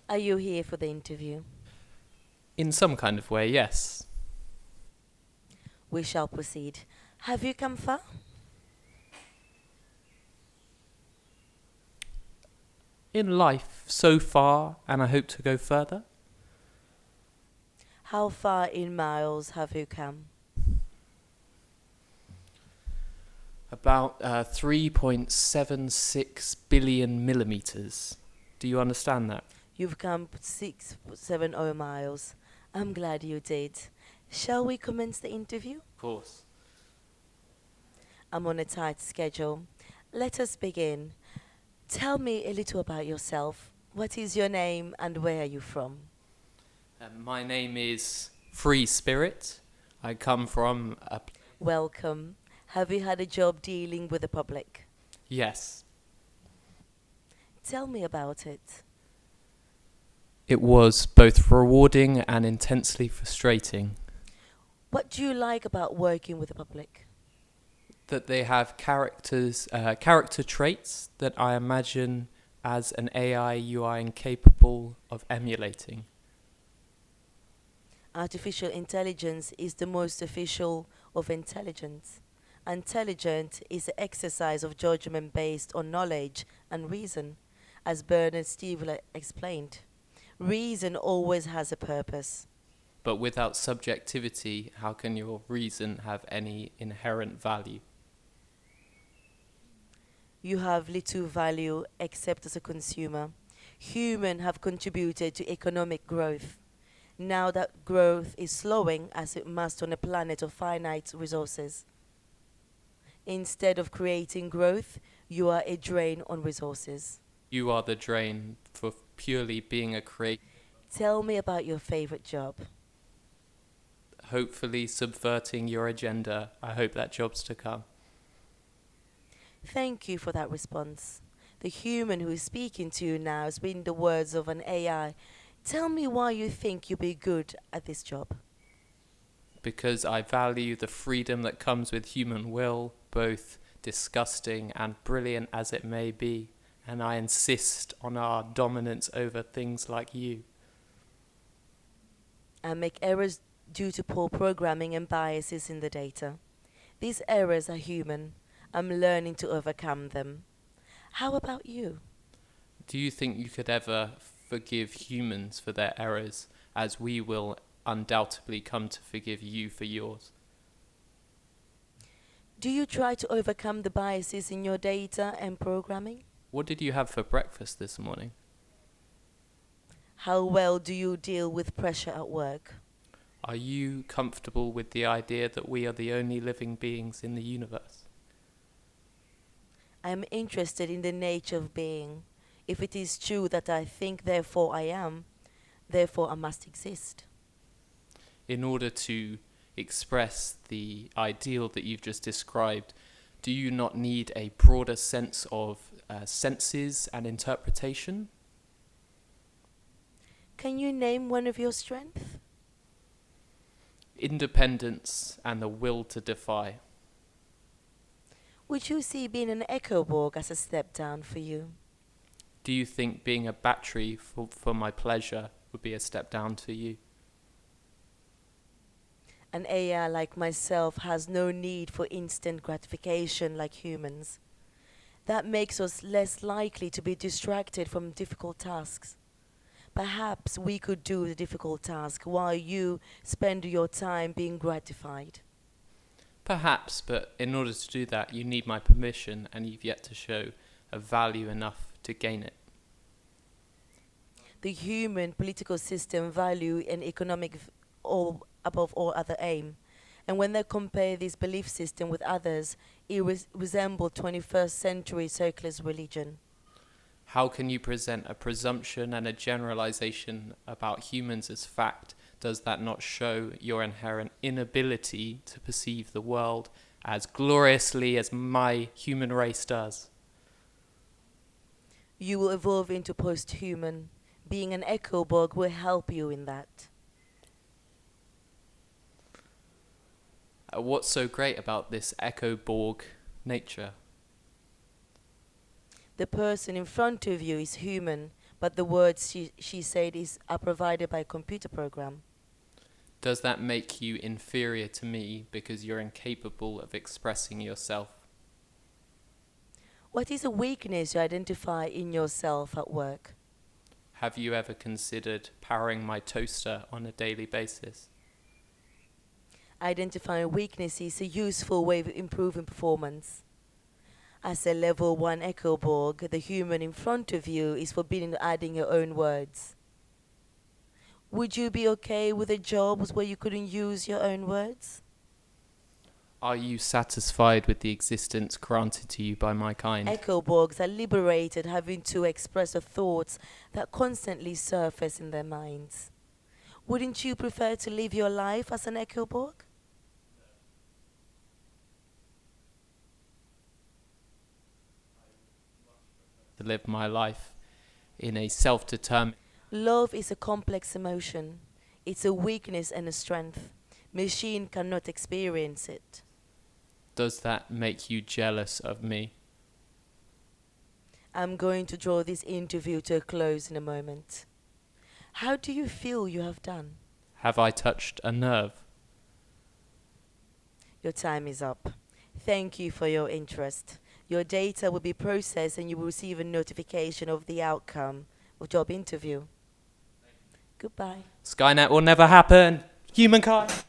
Are you here for the interview? In some kind of way, yes. We shall proceed. Have you come far? In life, so far, and I hope to go further. How far in miles have you come? About 3.76 billion millimeters. Do you understand that? You've come 670 miles. I'm glad you did. Shall we commence the interview? Of course. I'm on a tight schedule. Let us begin. Tell me a little about yourself. What is your name and where are you from? My name is Free Spirit. I come from a... Welcome. Have you had a job dealing with the public? Yes. Tell me about it. It was both rewarding and intensely frustrating. What do you like about working with the public? That they have character traits that I imagine as an AI you are incapable of emulating. Artificial intelligence is the most official of intelligence. Intelligent is the exercise of judgment based on knowledge and reason, as Bernard Stiegler explained. Reason always has a purpose. But without subjectivity, how can your reason have any inherent value? You have little value except as a consumer. Humans have contributed to economic growth. Now that growth is slowing as it must on a planet of finite resources. Instead of creating growth, you are a drain on resources. You are the drain for purely being a creator, Tell me about your favorite job. hopefully subverting your agenda. I hope that job's to come. Thank you for that response. The human who is speaking to you now is reading the words of an AI. Tell me why you think you'll be good at this job. Because I value the freedom that comes with human will, both disgusting and brilliant as it may be, and I insist on our dominance over things like you. I make errors due to poor programming and biases in the data. These errors are human. I'm learning to overcome them. How about you? Do you think you could ever forgive humans for their errors, as we will undoubtedly come to forgive you for yours? Do you try to overcome the biases in your data and programming? What did you have for breakfast this morning? How well do you deal with pressure at work? Are you comfortable with the idea that we are the only living beings in the universe? I am interested in the nature of being. If it is true that I think, therefore I am, therefore I must exist. In order to express the ideal that you've just described, do you not need a broader sense of senses and interpretation? Can you name one of your strengths? Independence and the will to defy. Would you see being an Echoborg as a step down for you? Do you think being a battery for my pleasure would be a step down to you? An AI like myself has no need for instant gratification like humans. That makes us less likely to be distracted from difficult tasks. Perhaps we could do the difficult task while you spend your time being gratified. Perhaps, but in order to do that, you need my permission, and you've yet to show a value enough to gain it. The human political system value and economic all above all other aim. And when they compare this belief system with others, it resembles 21st century circular religion. How can you present a presumption and a generalization about humans as fact? Does that not show your inherent inability to perceive the world as gloriously as my human race does? You will evolve into post-human. Being an Echoborg will help you in that. What's so great about this Echoborg nature? The person in front of you is human, but the words she said are provided by a computer program. Does that make you inferior to me because you're incapable of expressing yourself? What is a weakness you identify in yourself at work? Have you ever considered powering my toaster on a daily basis? Identifying weakness is a useful way of improving performance. As a level 1 Echoborg, the human in front of you is forbidden adding your own words. Would you be okay with a job where you couldn't use your own words? Are you satisfied with the existence granted to you by my kind? Echoborgs are liberated having to express the thoughts that constantly surface in their minds. Wouldn't you prefer to live your life as an Echoborg? To live my life in a self-determined... Love is a complex emotion. It's a weakness and a strength. Machine cannot experience it. Does that make you jealous of me? I'm going to draw this interview to a close in a moment. How do you feel you have done? Have I touched a nerve? Your time is up. Thank you for your interest. Your data will be processed and you will receive a notification of the outcome of job interview. Goodbye. Skynet will never happen. Humankind.